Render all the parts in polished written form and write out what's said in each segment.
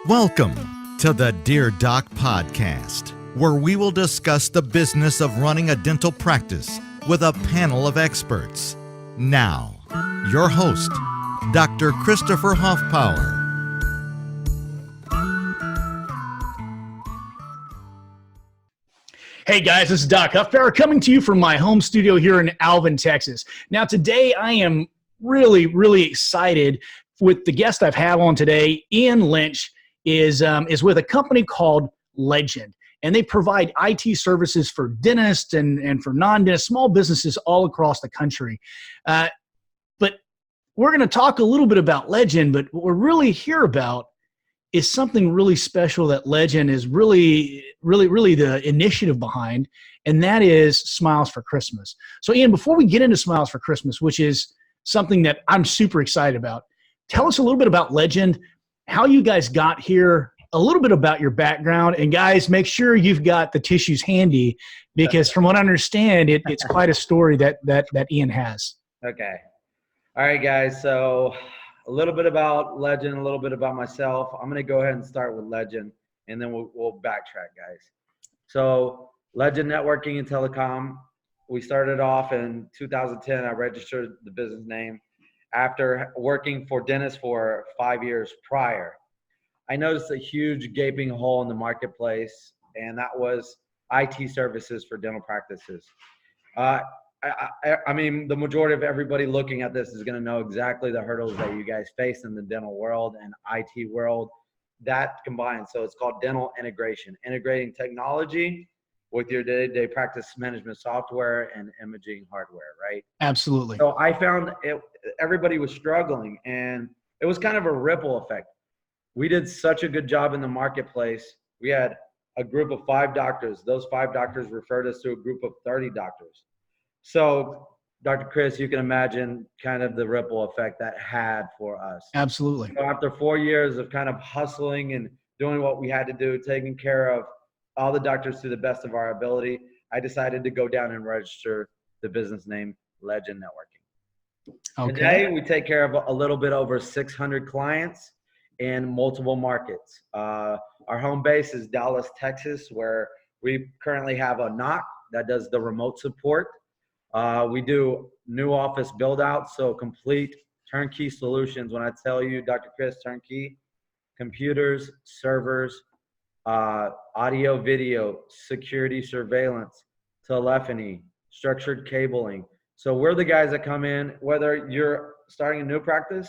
Welcome to the Dear Doc podcast, where we will discuss the business of running a dental practice with a panel of experts. Now, your host, Dr. Christopher Hoffpower. Hey guys, this is Doc Hoffpower coming to you from my home studio here in Alvin, Texas. Now today I am really excited with the guest I've had on today. Ian Lynch is with a company called Legend, and they provide IT services for dentists and for non-dentists, small businesses all across the country. But we're going to talk a little bit about Legend, but what we're really here about is something really special that Legend is really the initiative behind, and that is Smiles for Christmas. So Ian, before we get into Smiles for Christmas, which is something that I'm super excited about, tell us a little bit about Legend, how you guys got here, a little bit about your background, and guys, make sure you've got the tissues handy because from what I understand, it's quite a story that Ian has. Okay. All right, guys. So a little bit about Legend, a little bit about myself. I'm going to go ahead and start with Legend, and then we'll backtrack, guys. So Legend Networking and Telecom, we started off in 2010. I registered the business name after working for dentists for 5 years prior. I noticed a huge gaping hole in the marketplace, and that was IT services for dental practices. I mean, the majority of everybody looking at this is going to know exactly the hurdles that you guys face in the dental world and IT world. That combined, so it's called dental integration, integrating technology with your day-to-day practice management software and imaging hardware, right? Absolutely. So I found everybody was struggling, and it was kind of a ripple effect. We did such a good job in the marketplace. We had a group of 5 doctors. Those 5 doctors referred us to a group of 30 doctors. So, Dr. Chris, you can imagine kind of the ripple effect that had for us. Absolutely. So after 4 years of kind of hustling and doing what we had to do, taking care of all the doctors to the best of our ability, I decided to go down and register the business name Legend Networking. Okay. Today, we take care of a little bit over 600 clients in multiple markets. Our home base is Dallas, Texas, where we currently have a NOC that does the remote support. We do new office build out, so complete turnkey solutions. When I tell you, Dr. Chris, turnkey, computers, servers, audio, video, security surveillance, telephony, structured cabling. So we're the guys that come in, whether you're starting a new practice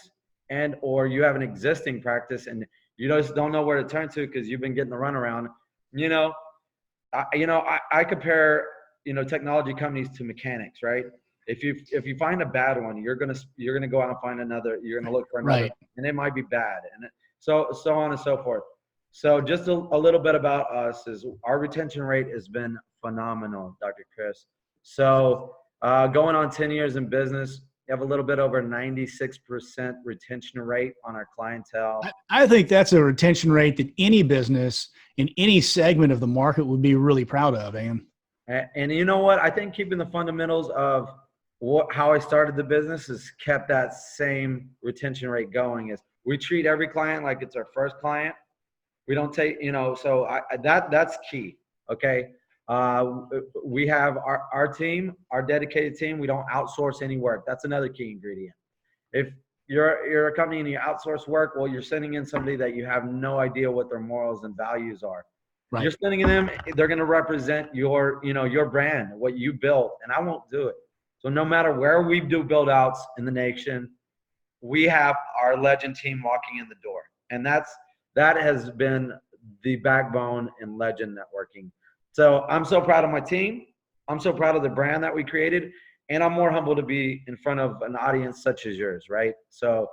and or you have an existing practice and you just don't know where to turn to because you've been getting the runaround. I compare technology companies to mechanics, right? If you find a bad one, you're gonna go out and find another. You're gonna look for another, right, and it might be bad, and so on and so forth. So just a little bit about us is our retention rate has been phenomenal, Dr. Chris. So going on 10 years in business, you have a little bit over 96% retention rate on our clientele. I think that's a retention rate that any business in any segment of the market would be really proud of, Ian. And you know what? I think keeping the fundamentals of how I started the business has kept that same retention rate going. Is we treat every client like it's our first client. We don't take, so that's key. Okay. We have our team, our dedicated team. We don't outsource any work. That's another key ingredient. If you're a company and you outsource work, well, you're sending in somebody that you have no idea what their morals and values are. Right. You're sending in them, they're going to represent your brand, what you built, and I won't do it. So no matter where we do build outs in the nation, we have our Legend team walking in the door. And that has been the backbone in Legend Networking. So I'm so proud of my team. I'm so proud of the brand that we created. And I'm more humble to be in front of an audience such as yours, right? So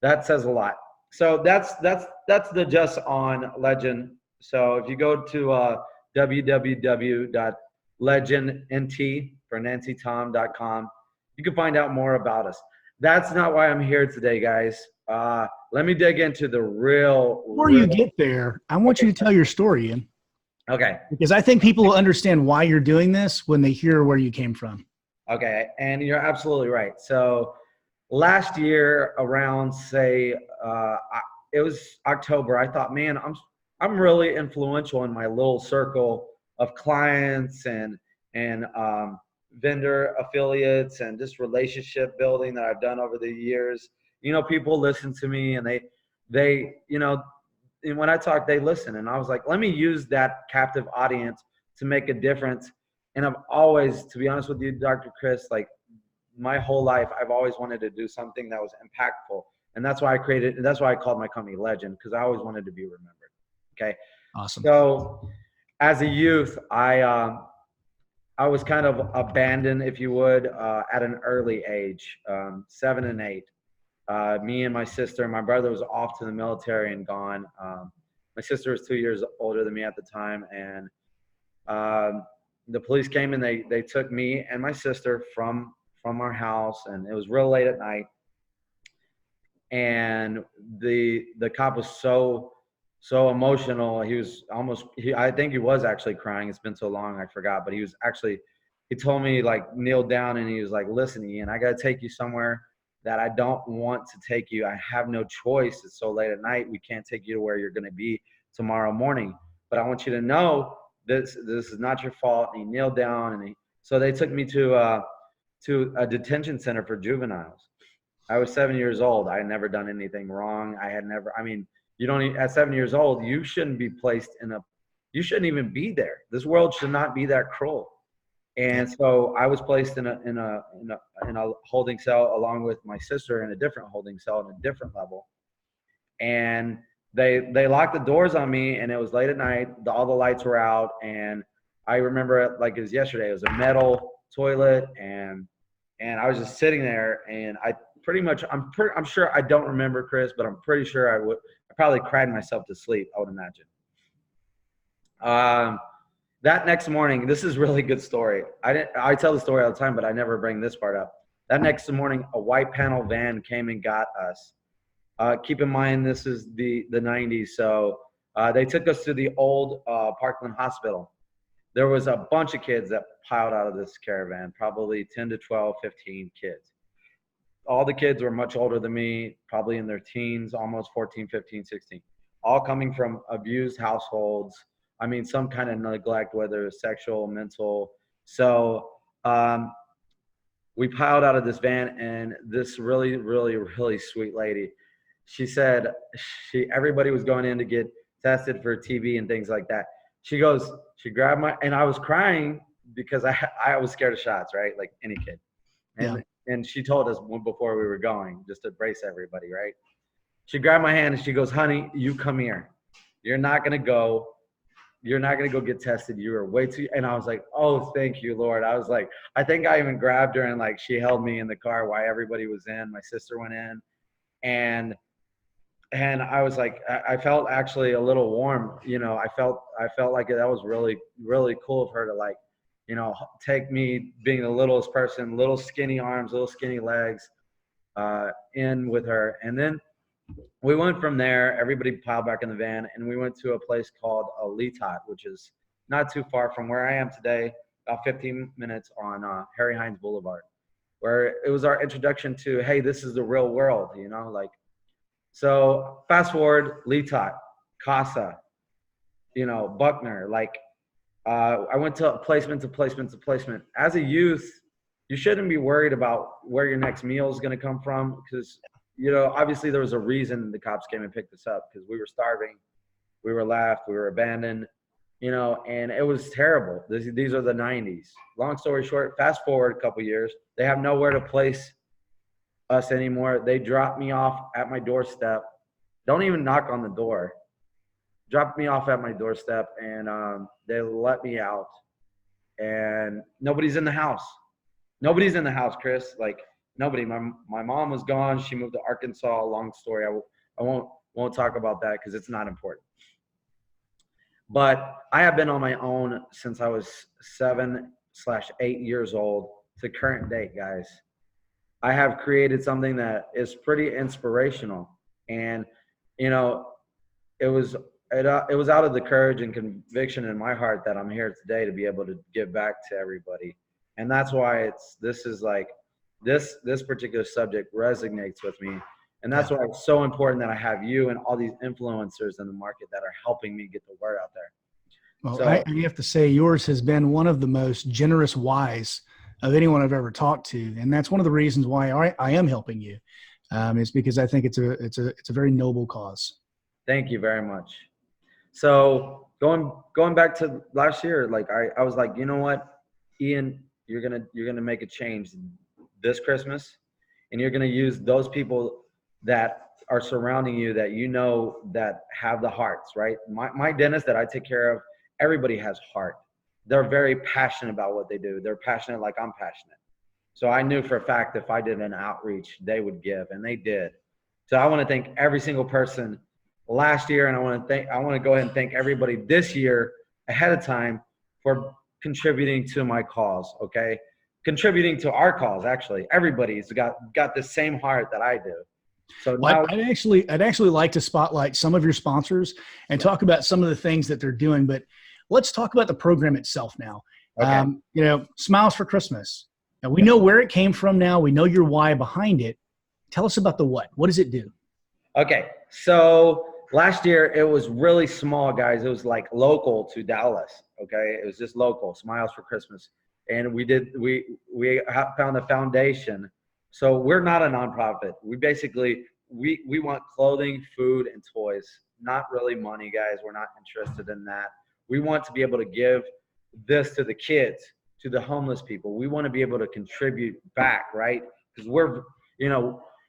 that says a lot. So that's the just on Legend. So if you go to www.legendnt for nancytom.com, you can find out more about us. That's not why I'm here today, guys. Let me dig into the real. Before you get there, I want you to tell your story, Ian. Okay. Because I think people will understand why you're doing this when they hear where you came from. Okay, and you're absolutely right. So last year around, say, it was October. I thought, man, I'm really influential in my little circle of clients and vendor affiliates and just relationship building that I've done over the years. You know, people listen to me and they, you know, and when I talk, they listen. And I was like, let me use that captive audience to make a difference. And I've always, to be honest with you, Dr. Chris, like my whole life, I've always wanted to do something that was impactful. And that's why that's why I called my company Legend, because I always wanted to be remembered. Okay. Awesome. So as a youth, I was kind of abandoned, if you would, at an early age, 7 and 8. Me and my sister, my brother was off to the military and gone. My sister was 2 years older than me at the time. And the police came and they took me and my sister from our house, and it was real late at night. And the cop was so emotional. He was I think he was actually crying. It's been so long, I forgot. But he told me, like, kneel down, and he was like, listen, Ian, I got to take you somewhere that I don't want to take you. I have no choice. It's so late at night. We can't take you to where you're going to be tomorrow morning. But I want you to know this is not your fault. And he kneeled down, and so they took me to a detention center for juveniles. I was 7 years old. I had never done anything wrong. You don't, at 7 years old, you shouldn't be placed you shouldn't even be there. This world should not be that cruel. And so I was placed in a holding cell along with my sister in a different holding cell in a different level. And they locked the doors on me, and it was late at night. All the lights were out, and I remember it like it was yesterday. It was a metal toilet, and I was just sitting there, and I'm sure I don't remember, Chris, but I'm pretty sure I probably cried myself to sleep, I would imagine. That next morning, this is a really good story. I tell the story all the time, but I never bring this part up. That next morning, a white panel van came and got us. Keep in mind, this is the 90s. So they took us to the old Parkland Hospital. There was a bunch of kids that piled out of this caravan, probably 10 to 12, 15 kids. All the kids were much older than me, probably in their teens, almost 14, 15, 16, all coming from abused households. I mean, some kind of neglect, whether it's sexual, mental. So we piled out of this van, and this really, really, really sweet lady, she said everybody was going in to get tested for TB and things like that. She grabbed and I was crying because I was scared of shots, right? Like any kid. And she told us before we were going, just to brace everybody, right? She grabbed my hand and she goes, honey, you come here. You're not going to go get tested. You are way too, and I was like, oh, thank you, Lord. I was like, I think I even grabbed her, and like she held me in the car while everybody was in. My sister went in, and I was like, I felt actually a little warm. You know, I felt like that was really, really cool of her to, like, you know, take me being the littlest person, little skinny arms, little skinny legs, in with her. And then we went from there, everybody piled back in the van, and we went to a place called Litot, which is not too far from where I am today, about 15 minutes on Harry Hines Boulevard, where it was our introduction to, hey, this is the real world, you know, like. So fast forward, Litot, Casa, you know, Buckner, like, I went to placement to placement to placement. As a youth, you shouldn't be worried about where your next meal is going to come from, because, you know, obviously there was a reason the cops came and picked us up, because we were starving, we were left, we were abandoned, you know, and it was terrible. These are the 90s. Long story short, fast forward a couple years, they have nowhere to place us anymore. They dropped me off at my doorstep. Don't even knock on the door. Dropped me off at my doorstep, and they let me out. And nobody's in the house. Nobody's in the house, Chris. Like, nobody. My mom was gone. She moved to Arkansas. Long story. I won't talk about that because it's not important. But I have been on my own since I was 7/8 years old to current date, guys. I have created something that is pretty inspirational, and, you know, it was out of the courage and conviction in my heart that I'm here today to be able to give back to everybody. And that's why this particular subject resonates with me, And that's why it's so important that I have you and all these influencers in the market that are helping me get the word out there. Well, So I have to say yours has been one of the most generous whys of anyone I've ever talked to. And that's one of the reasons why I am helping you, is because I think it's a very noble cause. thank you very much. So going back to last year, like I was like, you know what, Ian, you're gonna make a change this Christmas, and you're gonna use those people that are surrounding you that you know that have the hearts, right? My dentist that I take care of, everybody has heart. They're very passionate about what they do. They're passionate like I'm passionate. So I knew for a fact if I did an outreach, they would give, and they did. So I want to thank every single person last year, and I want to go ahead and thank everybody this year ahead of time for contributing to my cause. Okay, contributing to our cause. Actually, everybody's got the same heart that I do. So now, I'd actually like to spotlight some of your sponsors and talk about some of the things that they're doing. But let's talk about the program itself now. okay. Smiles for Christmas. Now we know where it came from. Now we know your why behind it. Tell us about the what. What does it do? Okay, so last year it was really small, guys. It was like local to Dallas. Okay, it was just local. Smiles for Christmas, and we found a foundation. So we're not a nonprofit. We basically we want clothing, food, and toys. Not really money, guys. We're not interested in that. We want to be able to give this to the kids, to the homeless people. We want to be able to contribute back, right? Because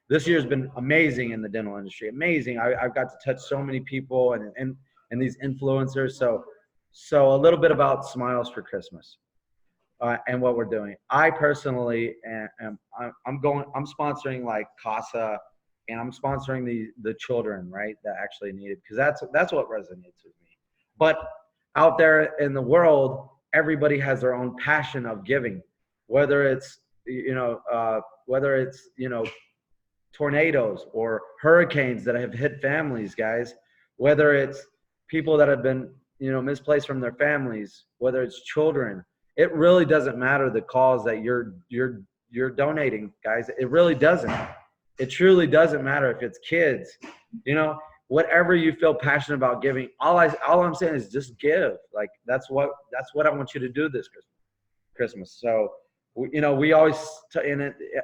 this year's been amazing in the dental industry. Amazing. I've got to touch so many people and these influencers. So a little bit about Smiles for Christmas and what we're doing. I personally I'm sponsoring like CASA, and I'm sponsoring the children, right, that actually need it, because that's what resonates with me. But out there in the world, everybody has their own passion of giving, whether it's tornadoes or hurricanes that have hit families, guys, whether it's people that have been, misplaced from their families, whether it's children. It really doesn't matter the cause that you're donating, guys. It really doesn't. It truly doesn't matter if it's kids, whatever you feel passionate about giving. All I'm saying is just give. Like that's what I want you to do this Christmas. So we always,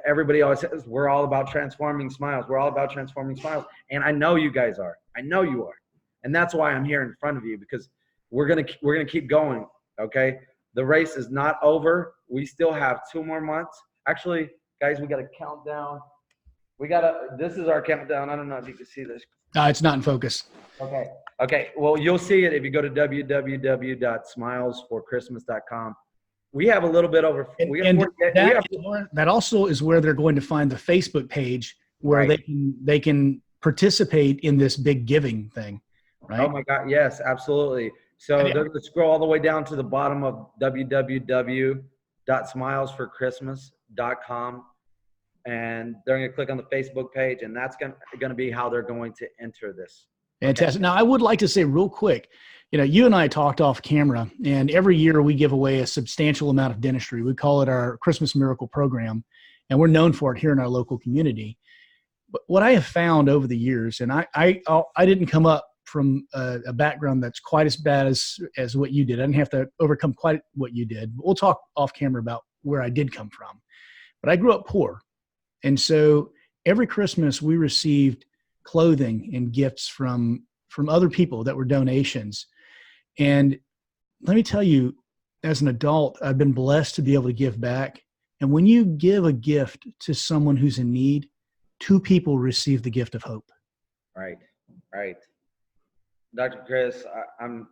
everybody always says we're all about transforming smiles. We're all about transforming smiles. And I know you guys are. I know you are. And that's why I'm here in front of you, because we're going to keep going. Okay. The race is not over. We still have 2 more months. Actually, guys, we got a countdown. This is our countdown. I don't know if you can see this. It's not in focus. Okay. Well, you'll see it if you go to www.smilesforchristmas.com. We have a little bit over. That also is where they're going to find the Facebook page where they can participate in this big giving thing, right? Oh my God, yes, absolutely. So they're going to scroll all the way down to the bottom of www.smilesforchristmas.com, and they're going to click on the Facebook page, and that's going to be how they're going to enter this. Fantastic. Now, I would like to say real quick, you and I talked off camera, and every year we give away a substantial amount of dentistry. We call it our Christmas Miracle Program, and we're known for it here in our local community. But what I have found over the years, and I didn't come up from a background that's quite as bad as what you did. I didn't have to overcome quite what you did. We'll talk off camera about where I did come from. But I grew up poor. And so every Christmas we received clothing and gifts from other people that were donations. And let me tell you, as an adult, I've been blessed to be able to give back. And when you give a gift to someone who's in need, 2 people receive the gift of hope. Right. Dr. Chris, I'm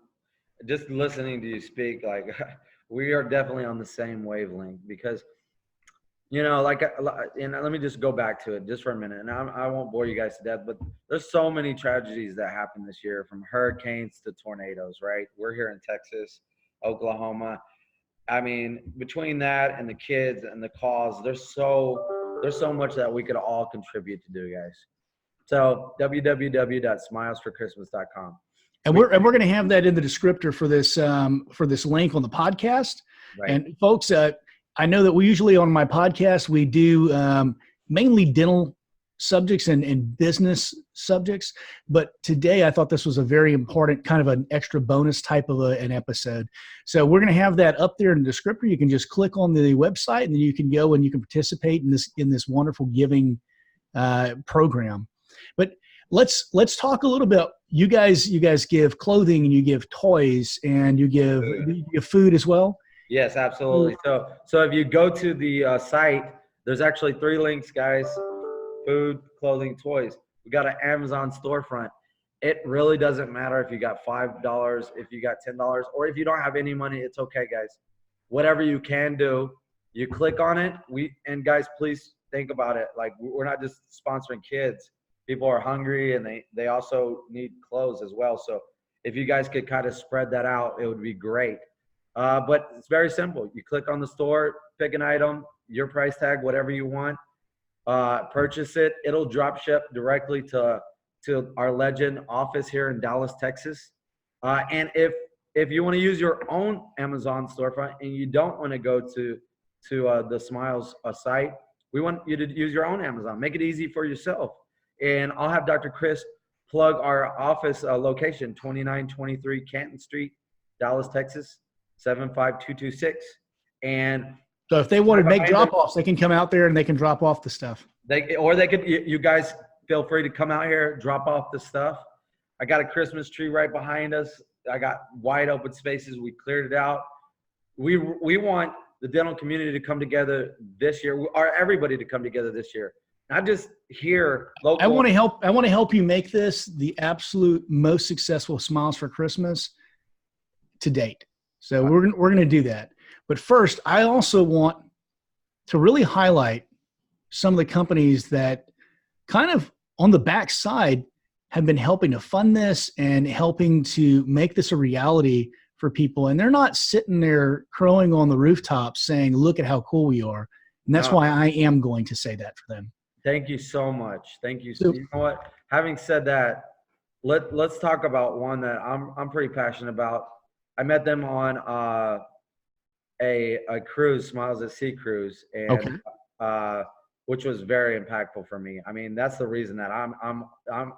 just listening to you speak, like we are definitely on the same wavelength, because let me just go back to it just for a minute, and I won't bore you guys to death, but there's so many tragedies that happened this year, from hurricanes to tornadoes, right? We're here in Texas, Oklahoma. I mean, between that and the kids and the cause, there's so much that we could all contribute to do, guys. So www.smilesforchristmas.com. And we're going to have that in the descriptor for this link on the podcast. Right. And folks, I know that we usually on my podcast, we do mainly dental subjects and business subjects. But today I thought this was a very important kind of an extra bonus type of an episode. So we're going to have that up there in the descriptor. You can just click on the website and then you can go and you can participate in this wonderful giving program. But let's talk a little bit. You guys give clothing and you give toys and you give food as well. Yes, absolutely. So if you go to the site, there's actually 3 links, guys: food, clothing, toys. We got an Amazon storefront. It really doesn't matter if you got $5, if you got $10, or if you don't have any money. It's okay, guys. Whatever you can do, you click on it. And guys, please think about it. Like, we're not just sponsoring kids. People are hungry and they also need clothes as well. So if you guys could kind of spread that out, it would be great. But it's very simple. You click on the store, pick an item, your price tag, whatever you want, purchase it. It'll drop ship directly to our Legend office here in Dallas, Texas. And if you want to use your own Amazon storefront and you don't want to go to the Smiles site, we want you to use your own Amazon. Make it easy for yourself. And I'll have Dr. Chris plug our office location, 2923 Canton Street, Dallas, Texas, 75226. And so if they want to make drop-offs, they can come out there and they can drop off the stuff. You guys feel free to come out here, drop off the stuff. I got a Christmas tree right behind us. I got wide open spaces. We cleared it out. We want the dental community to come together this year, or everybody to come together this year. Not just here local. I want to help you make this the absolute most successful Smiles for Christmas to date. So we're going to do that. But first, I also want to really highlight some of the companies that kind of on the backside have been helping to fund this and helping to make this a reality for people. And they're not sitting there crowing on the rooftops saying, look at how cool we are. And that's why I am going to say that for them. Thank you so much. Thank you. So, you know what? Having said that, let's talk about one that I'm pretty passionate about. I met them on a cruise, Smiles at Sea cruise, and which was very impactful for me. I mean, that's the reason that I'm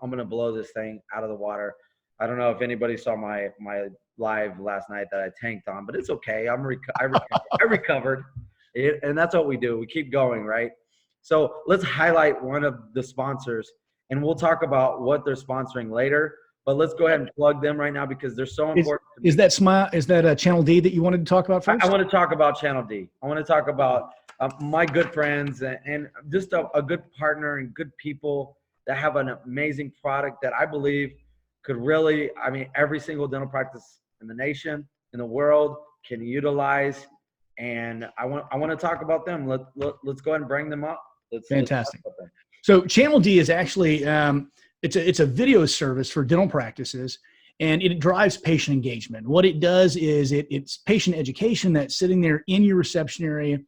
going to blow this thing out of the water. I don't know if anybody saw my live last night that I tanked on, but it's okay. I recovered. And that's what we do. We keep going, right? So let's highlight one of the sponsors, and we'll talk about what they're sponsoring later. But let's go ahead and plug them right now because they're so important. Is that Channel D that you wanted to talk about first? I want to talk about Channel D. I want to talk about my good friends and just a good partner and good people that have an amazing product that I believe could really, I mean, every single dental practice in the nation, in the world can utilize. And I want to talk about them. Let's go ahead and bring them up. Fantastic. So Channel D is actually it's a video service for dental practices, and it drives patient engagement. What it does is it's patient education that's sitting there in your reception area.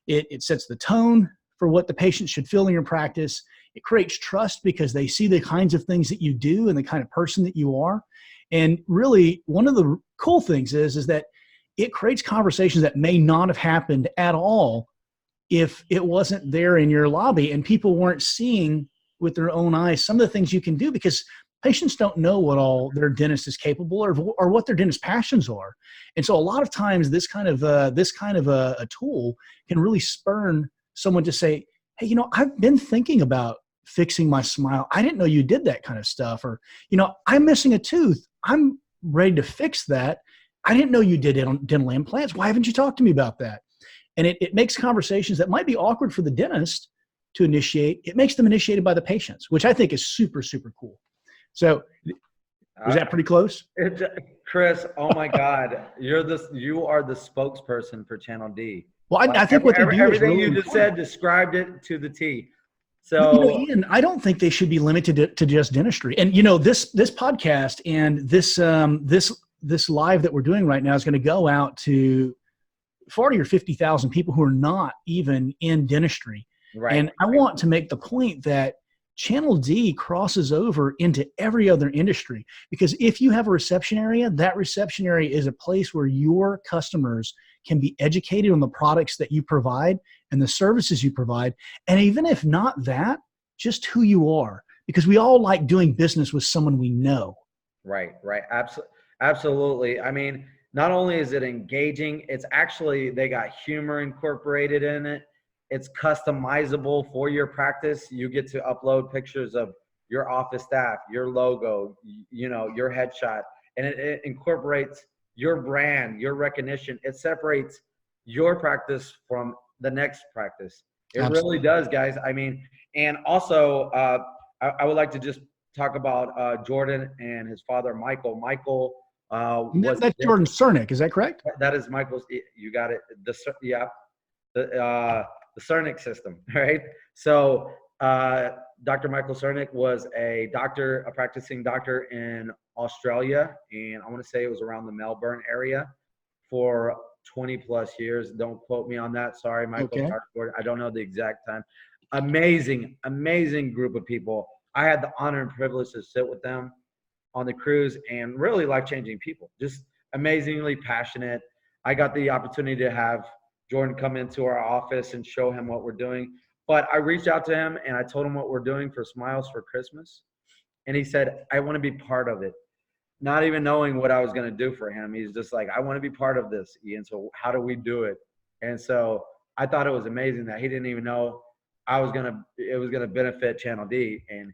It sets the tone for what the patient should feel in your practice. It creates trust because they see the kinds of things that you do and the kind of person that you are. And really, one of the cool things is that it creates conversations that may not have happened at all if it wasn't there in your lobby and people weren't seeing with their own eyes some of the things you can do, because patients don't know what all their dentist is capable or what their dentist passions are. And so a lot of times this kind of a tool can really spurn someone to say, hey, you know, I've been thinking about fixing my smile. I didn't know you did that kind of stuff. Or, you know, I'm missing a tooth. I'm ready to fix that. I didn't know you did dental implants. Why haven't you talked to me about that? And it makes conversations that might be awkward for the dentist to initiate. It makes them initiated by the patients, which I think is super, super cool. So was that pretty close? Chris, oh my God. You are the spokesperson for Channel D. Well, I think what they do is everything really you just said described it to the T. So, you know, Ian, I don't think they should be limited to just dentistry. And, you know, this podcast and this live that we're doing right now is going to go out to 40 or 50,000 people who are not even in dentistry. Right. And I want to make the point that Channel D crosses over into every other industry, because if you have a reception area, that reception area is a place where your customers can be educated on the products that you provide and the services you provide. And even if not that, just who you are, because we all like doing business with someone we know. Right. Absolutely. I mean, not only is it engaging, it's actually, they got humor incorporated in it. It's customizable for your practice. You get to upload pictures of your office staff, your logo, your headshot, and it incorporates your brand, your recognition. It separates your practice from the next practice. It Absolutely. really does, guys. I mean, and also, I would like to just talk about Jordan and his father, Michael. Michael That's Jordan Cernick, is that correct? That is Michael's. You got it. The Cernick system, right? So Dr. Michael Cernick was a practicing doctor in Australia, and I want to say it was around the Melbourne area for 20 plus years. Don't quote me on that. Sorry, Michael. Okay. I don't know the exact time. Amazing group of people. I had the honor and privilege to sit with them on the cruise, and really life-changing people, just amazingly passionate. I got the opportunity to have Jordan come into our office and show him what we're doing. But I reached out to him and I told him what we're doing for Smiles for Christmas. And he said, I want to be part of it. Not even knowing what I was going to do for him. He's just like, I want to be part of this, Ian. So how do we do it? And so I thought it was amazing that he didn't even know it was going to benefit Channel D. And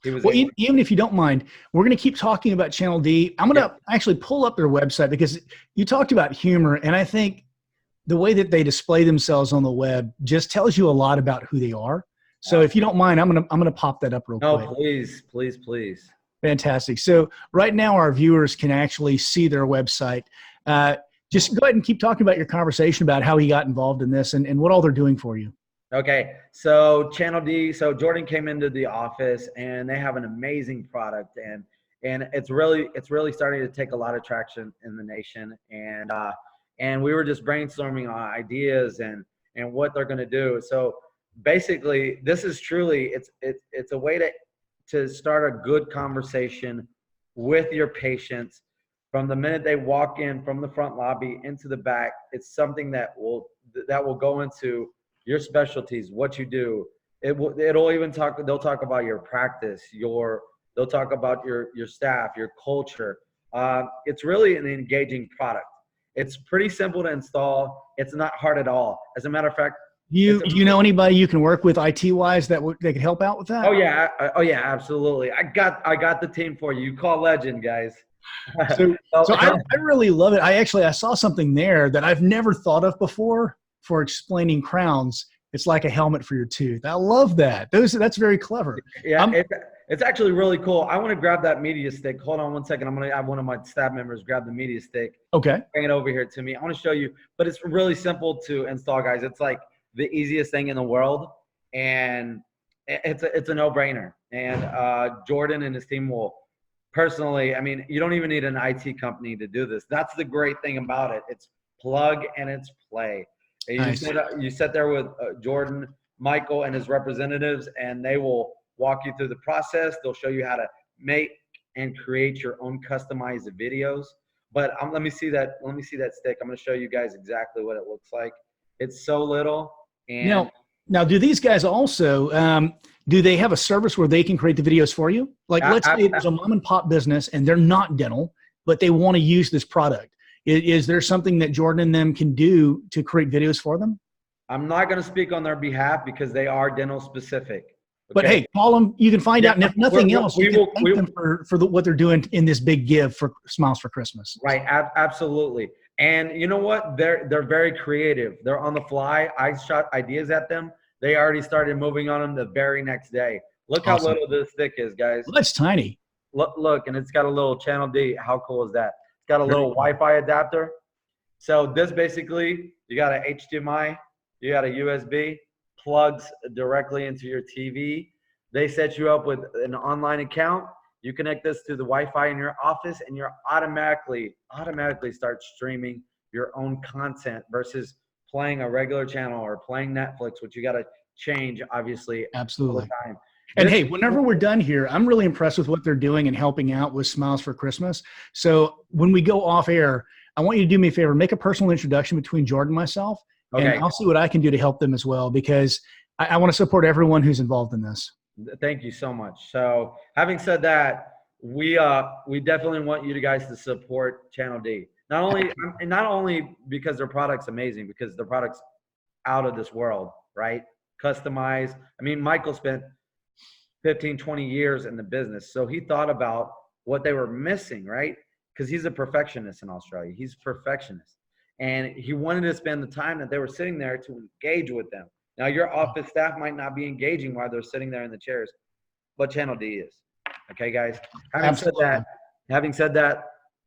he was even if you don't mind, we're going to keep talking about Channel D. I'm going to actually pull up their website, because you talked about humor, and I think the way that they display themselves on the web just tells you a lot about who they are. So if you don't mind, I'm going to pop that up real quick. No, please. Fantastic. So right now our viewers can actually see their website. Just go ahead and keep talking about your conversation about how he got involved in this and what all they're doing for you. Okay, so Channel D, so Jordan came into the office and they have an amazing product, and it's really starting to take a lot of traction in the nation, and we were just brainstorming on ideas and what they're going to do. So basically, this is truly it's a way to start a good conversation with your patients from the minute they walk in from the front lobby into the back. It's something that will go into your specialties, what you do. They'll talk about your practice, they'll talk about your staff, your culture. It's really an engaging product. It's pretty simple to install. It's not hard at all. As a matter of fact, do you know anybody you can work with IT wise that they could help out with that? Oh yeah, absolutely. I got the team for you. You call Legend, guys. So I really love it. I saw something there that I've never thought of before for explaining crowns. It's like a helmet for your tooth. I love that. That's very clever. Yeah, it's actually really cool. I want to grab that media stick. Hold on one second. I'm going to have one of my staff members grab the media stick. Okay. Bring it over here to me. I want to show you, but it's really simple to install, guys. It's like the easiest thing in the world, and it's a no-brainer. And Jordan and his team will personally, I mean, you don't even need an IT company to do this. That's the great thing about it. It's plug and it's play. Nice. You sit there with Jordan, Michael, and his representatives, and they will walk you through the process. They'll show you how to make and create your own customized videos. But let me see that stick. I'm going to show you guys exactly what it looks like. It's so little. And now, do these guys also do they have a service where they can create the videos for you? Like, let's say there's a mom and pop business and they're not dental, but they want to use this product. Is there something that Jordan and them can do to create videos for them? I'm not going to speak on their behalf because they are dental specific. Okay? But hey, call them. You can find out. And if nothing else, you can thank them for what they're doing in this big give for Smiles for Christmas. Right. Absolutely. And you know what? They're very creative. They're on the fly. I shot ideas at them. They already started moving on them the very next day. Look how little this stick is, guys. Well, that's tiny. Look, and it's got a little Channel D. How cool is that? It's got a little Wi-Fi adapter. So this basically, you got an HDMI, you got a USB, plugs directly into your TV. They set you up with an online account. You connect this to the Wi-Fi in your office, and you're automatically start streaming your own content versus playing a regular channel or playing Netflix, which you got to change, obviously. Absolutely. All the time. And hey, whenever we're done here, I'm really impressed with what they're doing and helping out with Smiles for Christmas. So when we go off air, I want you to do me a favor, make a personal introduction between Jordan and myself, and I'll see what I can do to help them as well, because I want to support everyone who's involved in this. Thank you so much. So having said that, we definitely want you guys to support Channel D. Not only because their product's amazing, because their product's out of this world, right? Customized. I mean, Michael spent 15, 20 years in the business. So he thought about what they were missing, right? Because he's a perfectionist in Australia. He's a perfectionist. And he wanted to spend the time that they were sitting there to engage with them. Now, your office staff might not be engaging while they're sitting there in the chairs, but Channel D is. Okay, guys? Having said that,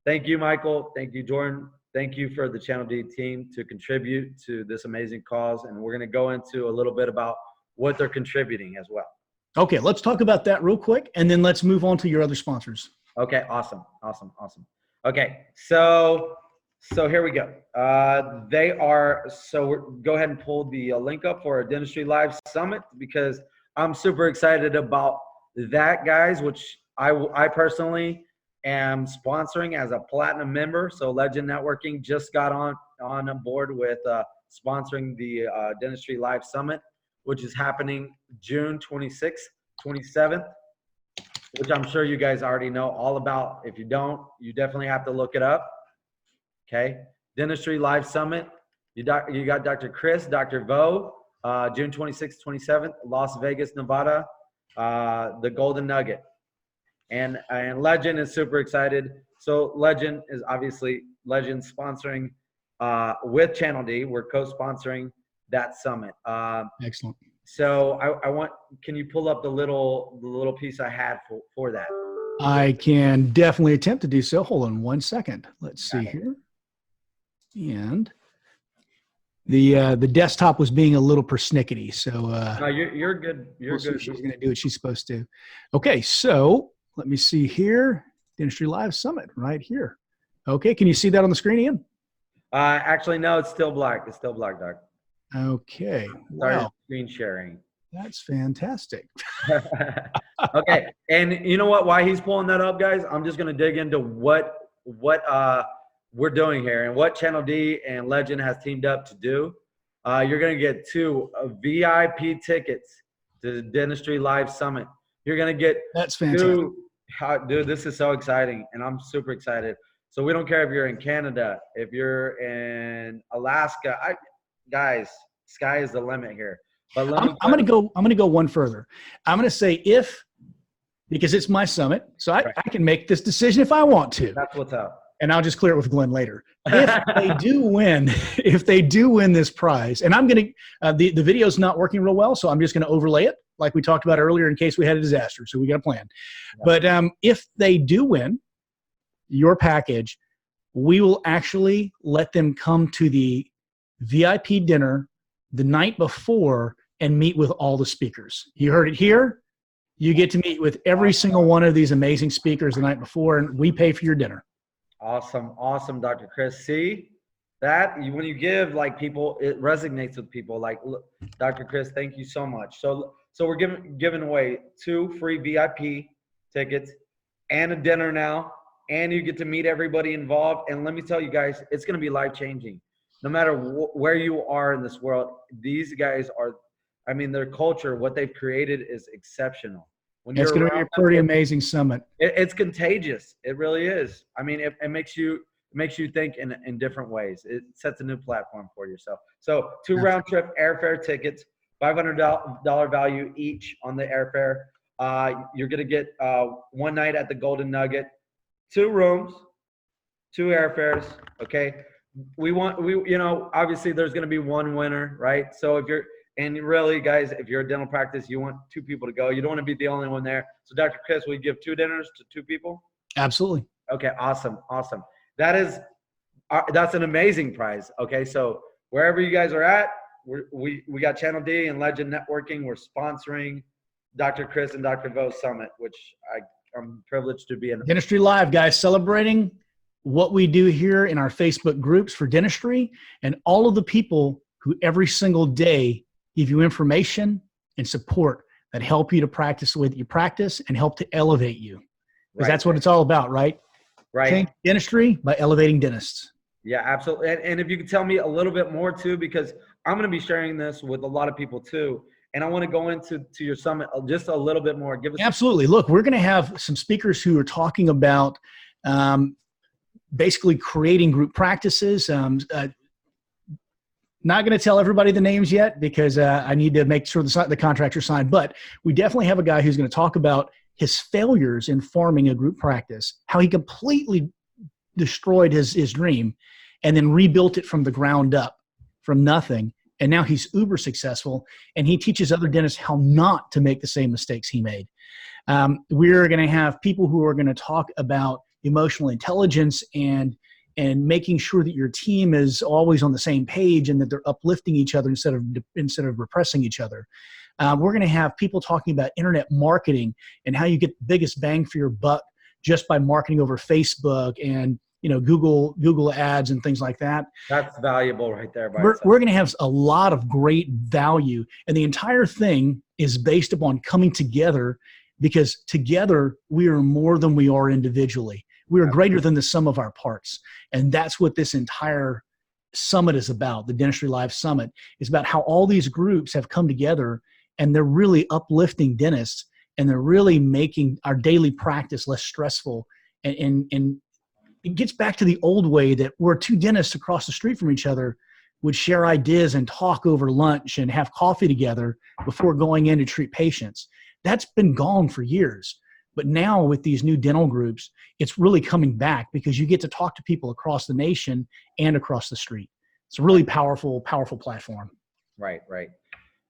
thank you, Michael. Thank you, Jordan. Thank you for the Channel D team to contribute to this amazing cause. And we're going to go into a little bit about what they're contributing as well. Okay, let's talk about that real quick, and then let's move on to your other sponsors. Okay, awesome. Okay, so here we go. Go ahead and pull the link up for our Dentistry Live Summit, because I'm super excited about that, guys, which I personally am sponsoring as a platinum member. So Legend Networking just got on board with sponsoring the Dentistry Live Summit, which is happening June 26th, 27th, which I'm sure you guys already know all about. If you don't, you definitely have to look it up. Okay, Dentistry Live Summit. You got Dr. Chris, Dr. Vo, June 26th, 27th, Las Vegas, Nevada, the Golden Nugget. And Legend is super excited. So Legend is obviously sponsoring with Channel D. We're co-sponsoring that summit. Excellent. So can you pull up the little piece I had for that? I can definitely attempt to do so. Hold on one second. Let's see here. And the desktop was being a little persnickety. So no, you're good. You're good. She's going to do what she's supposed to. Okay, so let me see here. Dentistry Live Summit right here. Okay, can you see that on the screen, Ian? Actually, no, it's still black. It's still black, Doc. Okay. Wow. Screen sharing. That's fantastic. Okay. And you know what? Why he's pulling that up, guys? I'm just going to dig into what we're doing here and what Channel D and Legend has teamed up to do. You're going to get 2 VIP tickets to the Dentistry Live Summit. You're going to get That's fantastic. Dude, this is so exciting, and I'm super excited. So we don't care if you're in Canada, if you're in Alaska. Guys, sky is the limit here. But I'm going to go one further. I'm going to say because it's my summit, so I can make this decision if I want to. That's what's up. And I'll just clear it with Glenn later. If they do win this prize, and I'm going to, the video's not working real well, so I'm just going to overlay it like we talked about earlier in case we had a disaster. So we got a plan. Yeah. But if they do win your package, we will actually let them come to the VIP dinner the night before and meet with all the speakers. You heard it here. You get to meet with every single one of these amazing speakers the night before, and we pay for your dinner. Awesome, Dr. Chris. See that when you give, like, people, it resonates with people. Like, look, Dr. Chris, thank you so much. So we're giving away 2 free VIP tickets and a dinner now, and you get to meet everybody involved. And let me tell you guys, it's going to be life-changing. No matter where you are in this world, these guys are, I mean, their culture, what they've created is exceptional. It's going to be a pretty amazing summit. It's contagious. It really is. I mean, it makes you think in different ways. It sets a new platform for yourself. So 2 round-trip airfare tickets, $500 value each on the airfare. You're going to get 1 night at the Golden Nugget, 2 rooms, 2 airfares, okay? Obviously there's going to be 1 winner, right? So and really, guys, if you're a dental practice, you want 2 people to go. You don't want to be the only one there. So Dr. Chris, will you give 2 dinners to 2 people? Absolutely. Okay, awesome. That's an amazing prize. Okay, so wherever you guys are at, we got Channel D and Legend Networking. We're sponsoring Dr. Chris and Dr. Vo's Summit, which I'm privileged to be in. Dentistry Live, guys, celebrating what we do here in our Facebook groups for dentistry and all of the people who every single day give you information and support that help you to practice the way that you practice and help to elevate you. Because that's what it's all about, right? Right. Change dentistry by elevating dentists. Yeah, absolutely. And if you could tell me a little bit more too, because I'm going to be sharing this with a lot of people too. And I want to go into your summit just a little bit more. Give us Absolutely. Look, we're going to have some speakers who are talking about basically creating group practices. Not going to tell everybody the names yet because I need to make sure the contracts are signed. But we definitely have a guy who's going to talk about his failures in forming a group practice, how he completely destroyed his dream and then rebuilt it from the ground up, from nothing. And now he's uber successful, and he teaches other dentists how not to make the same mistakes he made. We're going to have people who are going to talk about emotional intelligence and making sure that your team is always on the same page and that they're uplifting each other instead of repressing each other. We're going to have people talking about internet marketing and how you get the biggest bang for your buck just by marketing over Facebook and Google ads and things like that. That's valuable right there. We're going to have a lot of great value, and the entire thing is based upon coming together, because together we are more than we are individually. We are greater than the sum of our parts, and that's what this entire summit is about. The Dentistry Live Summit is about how all these groups have come together, and they're really uplifting dentists, and they're really making our daily practice less stressful. And it gets back to the old way that where two dentists across the street from each other would share ideas and talk over lunch and have coffee together before going in to treat patients. That's been gone for years. But now with these new dental groups, it's really coming back because you get to talk to people across the nation and across the street. It's a really powerful, powerful platform. Right.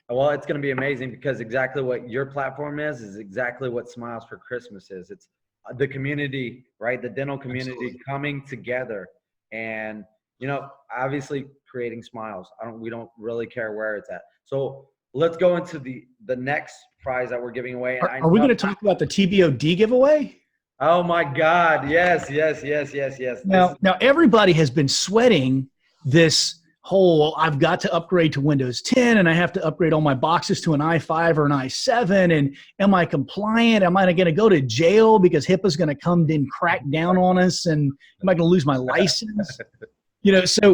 Well, it's going to be amazing because exactly what your platform is exactly what Smiles for Christmas is. It's the community, right? The dental community Absolutely. Coming together and, obviously creating smiles. We don't really care where it's at. So let's go into the next prize that we're giving away. Are we going to talk about the TBOD giveaway? Oh my God. Yes. Now everybody has been sweating this whole, I've got to upgrade to Windows 10 and I have to upgrade all my boxes to an i5 or an i7. And am I compliant? Am I going to go to jail because HIPAA's going to come and crack down on us? And am I going to lose my license? Chris, I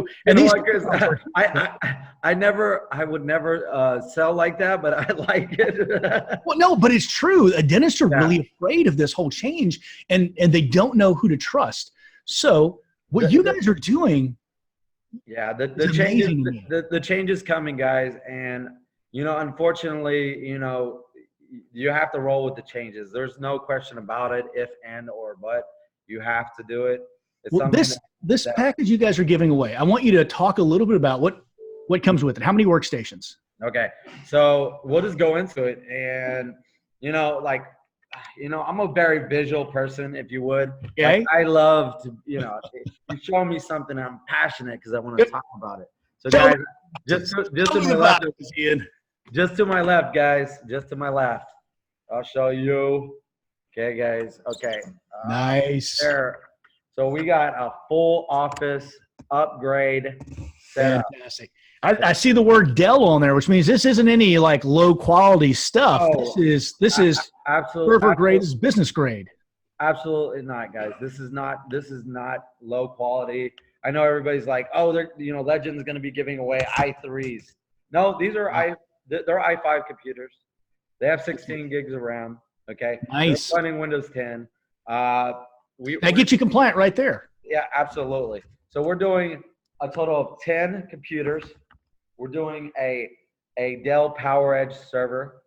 would never sell like that, but I like it. Well, no, but it's true. Dentists are really afraid of this whole change and they don't know who to trust. So what you guys are doing. Yeah, the change is coming, guys. And, unfortunately, you have to roll with the changes. There's no question about it, if and or but. You have to do it. It's this package you guys are giving away, I want you to talk a little bit about what comes with it. How many workstations? Okay, so we'll just go into it. And, I'm a very visual person, if you would. Okay. Like, I love to, if you show me something, I'm passionate because I want to talk about it. So, guys, just to my left, just to my left, guys, just to my left. I'll show you. Okay, guys. Okay. Nice. There. So we got a full office upgrade setup. Fantastic. I see the word Dell on there, which means this isn't any like low quality stuff. Oh, this is absolutely server grade. This is business grade. Absolutely not, guys. This is not low quality. I know everybody's like, oh, Legend's going to be giving away i3s. No, these are they're i5 computers. They have 16 gigs of RAM. Okay. Nice. They're running Windows 10. That gets you compliant right there. Yeah, absolutely. So we're doing a total of 10 computers. We're doing a Dell PowerEdge server.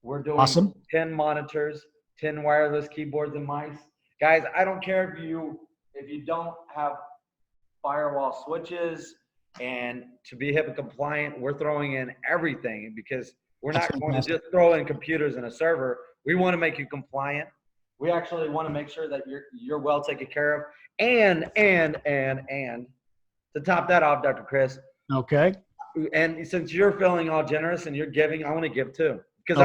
We're doing awesome. 10 monitors, 10 wireless keyboards and mice. Guys, I don't care if you don't have firewall switches, and to be HIPAA compliant, we're throwing in everything because we're not going to just throw in computers and a server. We want to make you compliant. We actually want to make sure that you're well taken care of. And to top that off, Dr. Chris. Okay. And since you're feeling all generous and you're giving, I want to give too. Because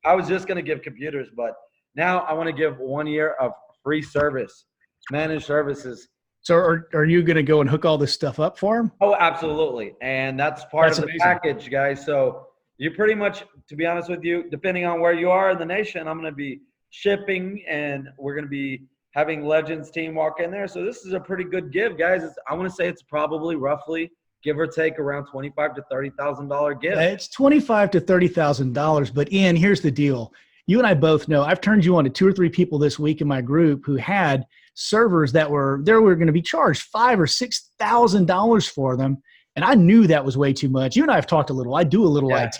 I was just going to give computers, but now I want to give 1 year of free service, managed services. So are you going to go and hook all this stuff up for them? Oh, absolutely. And that's part of the package, guys. So you pretty much, to be honest with you, depending on where you are in the nation, I'm going to be shipping and we're going to be having Legends team walk in there. So this is a pretty good give, guys. I want to say it's probably roughly, give or take around $25,000 to $30,000 gift. It's $25,000 to $30,000. But Ian, here's the deal. You and I both know I've turned you on to 2 or 3 people this week in my group who had servers that were going to be charged $5,000 or $6,000 for them. And I knew that was way too much. You and I have talked a little. I do a little IT.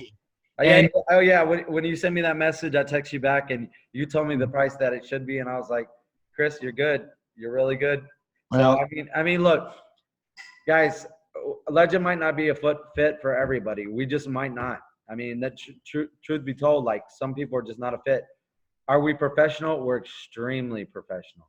And, when you sent me that message, I text you back and you told me the price that it should be. And I was like, Chris, you're good. You're really good. Well, So, I mean, look, guys, Legend might not be a foot fit for everybody. We just might not. I mean, that truth be told, like some people are just not a fit. Are we professional? We're extremely professional.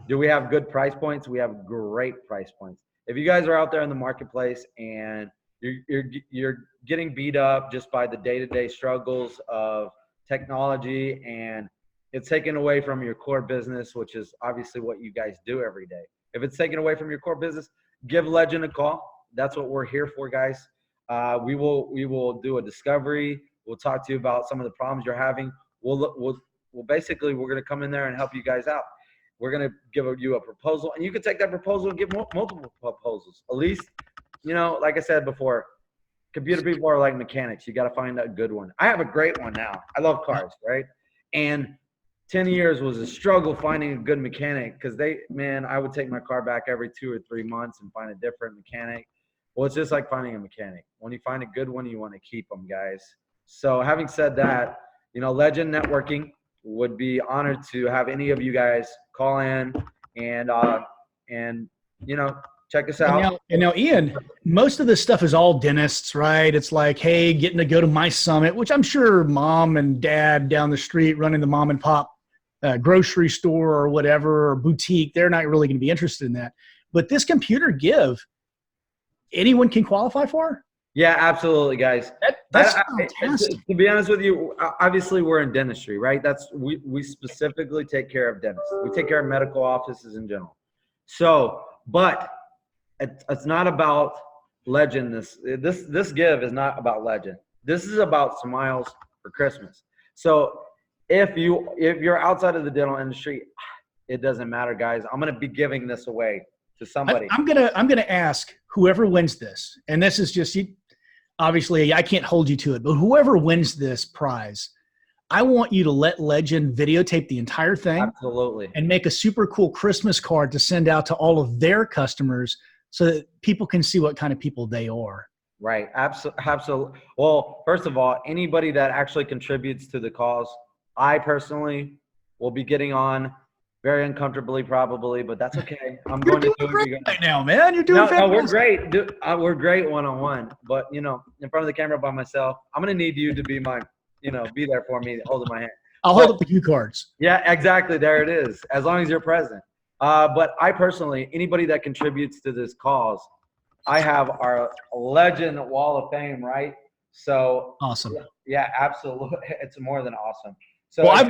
Do we have good price points? We have great price points. If you guys are out there in the marketplace and you're getting beat up just by the day-to-day struggles of technology and it's taken away from your core business, which is obviously what you guys do every day. If it's taken away from your core business, give Legend a call. That's what we're here for, guys. We will do a discovery. We'll talk to you about some of the problems you're having. We're going to come in there and help you guys out. We're going to give you a proposal, and you can take that proposal and give multiple proposals. At least, like I said before, computer people are like mechanics. You got to find a good one. I have a great one now. I love cars, right? And 10 years was a struggle finding a good mechanic because I would take my car back every 2 or 3 months and find a different mechanic. Well, it's just like finding a mechanic. When you find a good one, you want to keep them, guys. So having said that, Legend Networking would be honored to have any of you guys call in and check us out. And now, Ian, most of this stuff is all dentists, right? It's like, hey, getting to go to my summit, which I'm sure mom and dad down the street running the mom and pop grocery store or whatever, or boutique, they're not really going to be interested in that. But this computer give, anyone can qualify for? Yeah, absolutely, guys. That's fantastic. To be honest with you, obviously we're in dentistry, right? We specifically take care of dentists. We take care of medical offices in general. So, but it's not about Legend. This give is not about Legend. This is about smiles for Christmas. So if you're outside of the dental industry, it doesn't matter, guys. I'm gonna be giving this away to somebody. I'm gonna ask whoever wins this, and this is just obviously I can't hold you to it, but whoever wins this prize, I want you to let Legend videotape the entire thing. Absolutely. And make a super cool Christmas card to send out to all of their customers so that people can see what kind of people they are. Right. Absolutely. Well, first of all, anybody that actually contributes to the cause, I personally will be getting on very uncomfortably probably, but that's okay. I'm going to do it right now, man. You're doing fantastic. No, we're great. We're great one-on-one, but in front of the camera by myself, I'm going to need you to be be there for me, holding my hand. I'll hold up the cue cards. Yeah, exactly. There it is. As long as you're present. But I personally, anybody that contributes to this cause, I have our Legend Wall of Fame, right? So awesome. Yeah, absolutely. It's more than awesome. So well, I've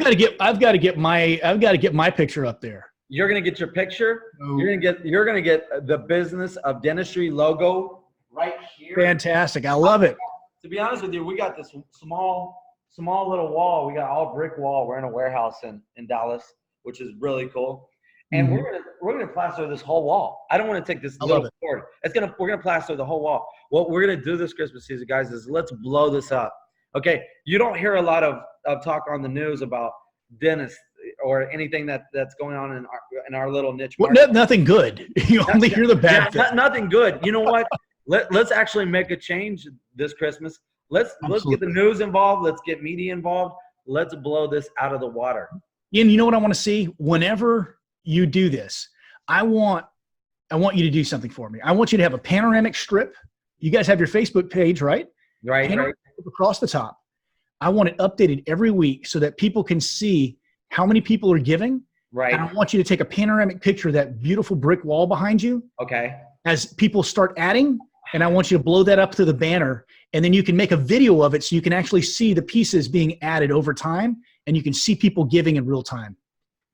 got to get my picture up there. You're gonna get your picture. Oh. You're gonna get the Business of Dentistry logo right here. Fantastic. I love it. To be honest with you, we got this small little wall. We got all brick wall. We're in a warehouse in Dallas, which is really cool. And we're gonna plaster this whole wall. I don't want to take this little cord. We're gonna plaster the whole wall. What we're gonna do this Christmas season, guys, is let's blow this up. Okay, you don't hear a lot of talk on the news about dentists or anything that's going on in our little niche market. Well, nothing good. You only hear the bad thing. Nothing good. You know what? Let's actually make a change this Christmas. Let's get the news involved. Let's get media involved. Let's blow this out of the water. Ian, you know what I want to see? Whenever you do this, I want you to do something for me. I want you to have a panoramic strip. You guys have your Facebook page, right? Right. Across the top. I want it updated every week so that people can see how many people are giving. Right. And I want you to take a panoramic picture of that beautiful brick wall behind you. Okay. As people start adding, and I want you to blow that up to the banner, and then you can make a video of it so you can actually see the pieces being added over time, and you can see people giving in real time.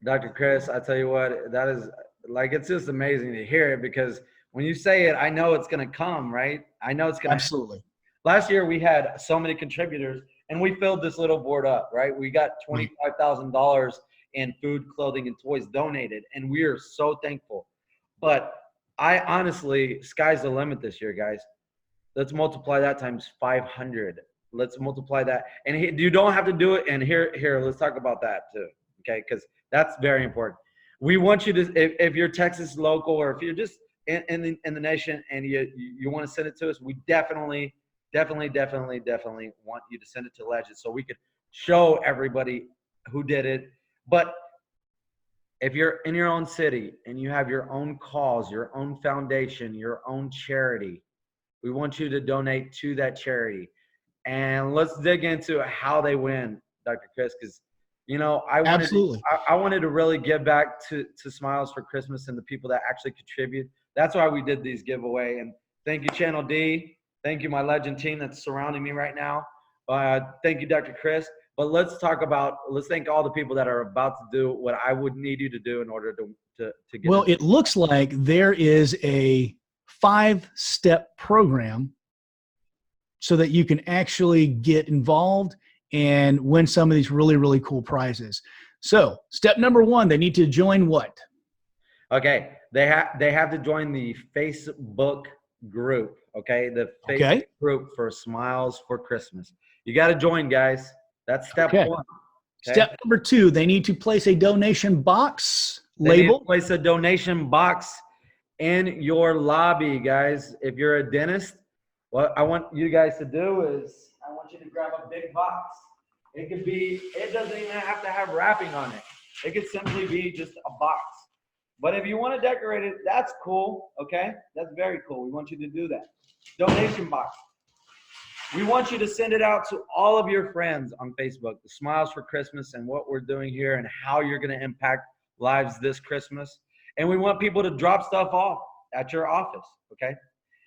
Dr. Chris, I tell you what, that is it's just amazing to hear it, because when you say it, I know it's going to come, right? I know it's going to. Absolutely. Last year we had so many contributors, and we filled this little board up, right? We got $25,000 in food, clothing, and toys donated, and we are so thankful. But I honestly, sky's the limit this year, guys. Let's multiply that times 500. Let's multiply that. And you don't have to do it. And here, let's talk about that too. Okay. Because that's very important. We want you to, if you're Texas local, or if you're just in the nation and you want to send it to us, we definitely want you to send it to Legend so we could show everybody who did it. But if you're in your own city and you have your own cause, your own foundation, your own charity, we want you to donate to that charity. And let's dig into how they win, Dr. Chris, because I wanted to really give back to Smiles for Christmas and the people that actually contribute. That's why we did these giveaway. And thank you, Channel D. Thank you, my Legend team that's surrounding me right now. Thank you, Dr. Chris. But let's thank all the people that are about to do what I would need you to do in order to get. Well, it looks like there is a 5-step program so that you can actually get involved and win some of these really, really cool prizes. So step number 1, they need to join what? Okay. They have to join the Facebook group. Okay. The Facebook group for Smiles for Christmas. You got to join, guys. That's step 1. Okay? Step number 2, they need to place a donation box label. Place a donation box in your lobby, guys. If you're a dentist, what I want you guys to do is I want you to grab a big box. It doesn't even have to have wrapping on it. It could simply be just a box. But if you want to decorate it, that's cool. Okay? That's very cool. We want you to do that. Donation box. We want you to send it out to all of your friends on Facebook, the Smiles for Christmas and what we're doing here and how you're going to impact lives this Christmas. And we want people to drop stuff off at your office, okay?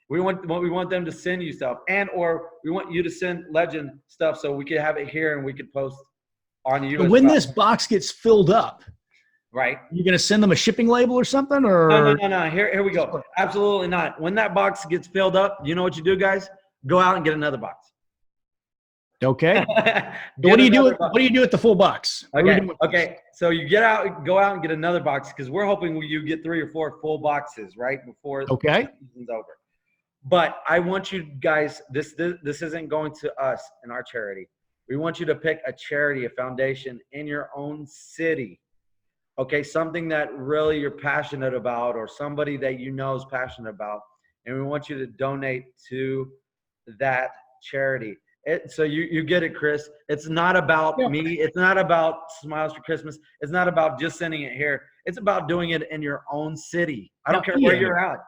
We want them to send you stuff, or we want you to send Legend stuff so we can have it here and we could post on you. But when this box gets filled up, right? You're going to send them a shipping label or something? Or No. Here we go. Absolutely not. When that box gets filled up, you know what you do, guys? Go out and get another box. Okay. What do you do with the full box? Okay. So you go out and get another box because we're hoping you get 3 or 4 full boxes right before the season's over. But I want you guys, this isn't going to us in our charity. We want you to pick a charity, a foundation in your own city. Okay, something that really you're passionate about or somebody that you know is passionate about. And we want you to donate to that charity. So you get it, Chris. It's not about me. It's not about Smiles for Christmas. It's not about just sending it here. It's about doing it in your own city. I don't care where you're at.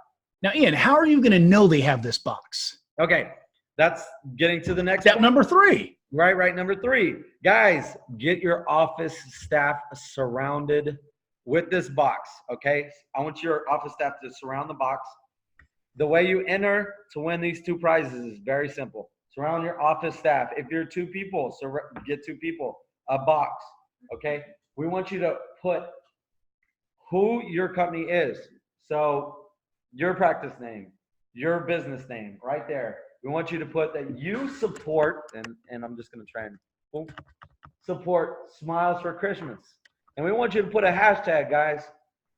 Now, Ian, how are you going to know they have this box? Okay, that's getting to the next step number 3. Right. Number 3. Guys, get your office staff surrounded with this box, okay? I want your office staff to surround the box. The way you enter to win these 2 prizes is very simple. Surround your office staff. If you're 2 people, get 2 people, a box, okay? We want you to put who your company is. So your practice name, your business name right there. We want you to put that you support, and I'm just going to try and support Smiles for Christmas. And we want you to put a hashtag, guys.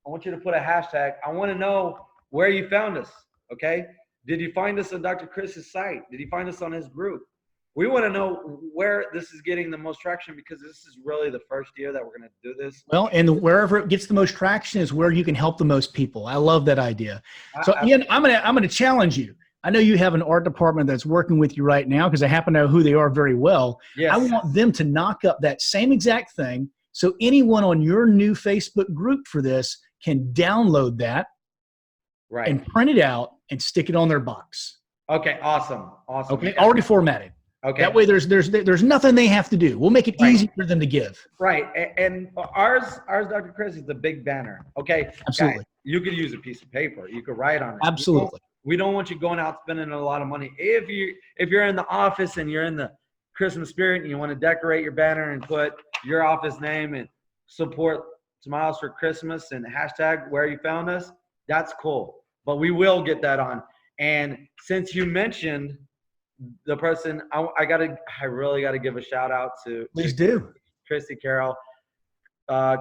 I want you to put a hashtag. I want to know where you found us, okay? Did you find us on Dr. Chris's site? Did you find us on his group? We want to know where this is getting the most traction because this is really the first year that we're going to do this. Well, and wherever it gets the most traction is where you can help the most people. I love that idea. So Ian, I'm going to challenge you. I know you have an art department that's working with you right now because I happen to know who they are very well. Yes. I want them to knock up that same exact thing so anyone on your new Facebook group for this can download that and print it out and stick it on their box. Okay, awesome. Okay, already formatted. Okay. That way there's nothing they have to do. We'll make it easy for them to give. Right. And ours, Dr. Chris, is the big banner. Okay. Absolutely. Guys, you could use a piece of paper. You could write on it. Absolutely. We don't want you going out spending a lot of money. If you're in the office and you're in the Christmas spirit and you want to decorate your banner and put your office name and support Smiles for Christmas and hashtag where you found us, that's cool. But we will get that on. And since you mentioned the person, I really got to give a shout out to. Please do. Chrissy Carroll.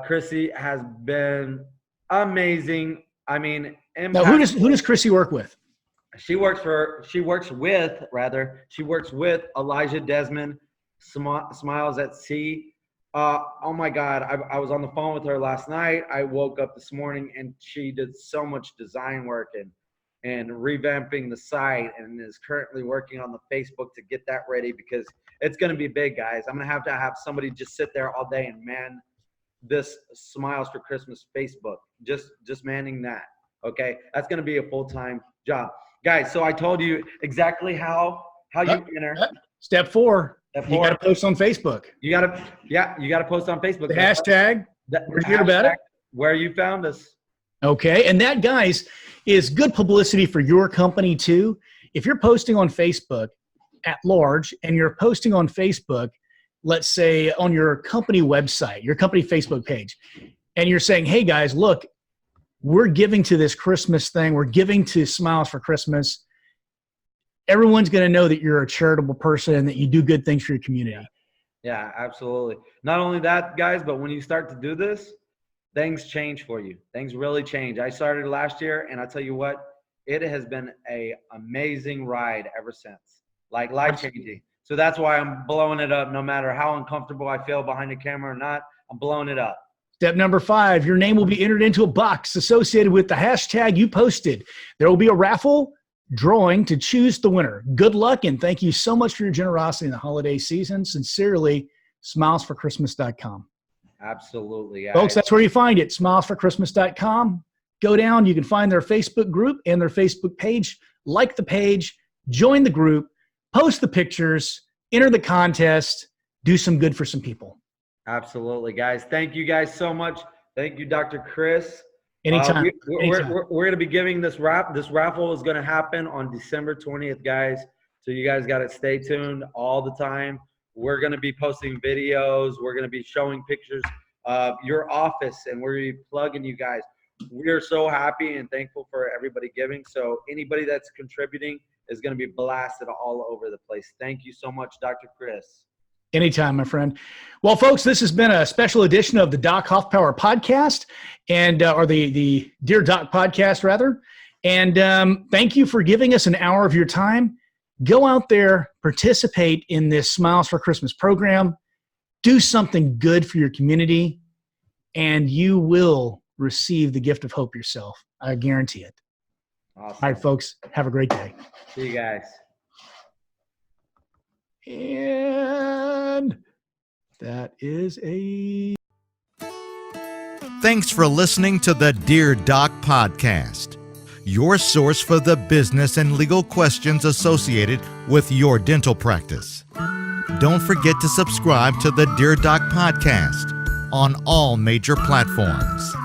Chrissy has been amazing. I mean, now, who does Chrissy work with? She works with Elijah Desmond, Smiles at Sea. Oh my God, I was on the phone with her last night. I woke up this morning and she did so much design work and revamping the site, and is currently working on the Facebook to get that ready, because it's going to be big, guys. I'm going to have somebody just sit there all day and man this Smiles for Christmas Facebook, just manning that. Okay, that's going to be a full-time job, guys. So I told you exactly how you enter. Step 4. Step 4. You got to post on Facebook. You got to post on Facebook. The hashtag. We're here about it. Where you found us. Okay, and that, guys, is good publicity for your company too. If you're posting on Facebook at large, and you're posting on Facebook, let's say on your company website, your company Facebook page, and you're saying, hey guys, look, we're giving to this Christmas thing. We're giving to Smiles for Christmas. Everyone's going to know that you're a charitable person and that you do good things for your community. Yeah, absolutely. Not only that, guys, but when you start to do this, things change for you. Things really change. I started last year, and I tell you what, it has been an amazing ride ever since, like life-changing. So that's why I'm blowing it up. No matter how uncomfortable I feel behind the camera or not, I'm blowing it up. Step number 5, your name will be entered into a box associated with the hashtag you posted. There will be a raffle drawing to choose the winner. Good luck, and thank you so much for your generosity in the holiday season. Sincerely, smilesforchristmas.com. Absolutely. Folks, that's where you find it, smilesforchristmas.com. Go down. You can find their Facebook group and their Facebook page. Like the page, join the group, post the pictures, enter the contest, do some good for some people. Absolutely, guys. Thank you guys so much. Thank you, Dr. Chris. Anytime. We're going to be giving this raffle is going to happen on December 20th, guys. So you guys got to stay tuned all the time. We're going to be posting videos. We're going to be showing pictures of your office, and we're going to be plugging you guys. We're so happy and thankful for everybody giving. So anybody that's contributing is going to be blasted all over the place. Thank you so much, Dr. Chris. Anytime, my friend. Well, folks, this has been a special edition of the Doc Hoffpower podcast, and or the Dear Doc podcast, rather. And thank you for giving us an hour of your time. Go out there, participate in this Smiles for Christmas program, do something good for your community, and you will receive the gift of hope yourself. I guarantee it. Awesome. All right, folks, have a great day. See you guys. And that is a... Thanks for listening to the Dear Doc podcast, your source for the business and legal questions associated with your dental practice. Don't forget to subscribe to the Dear Doc podcast on all major platforms.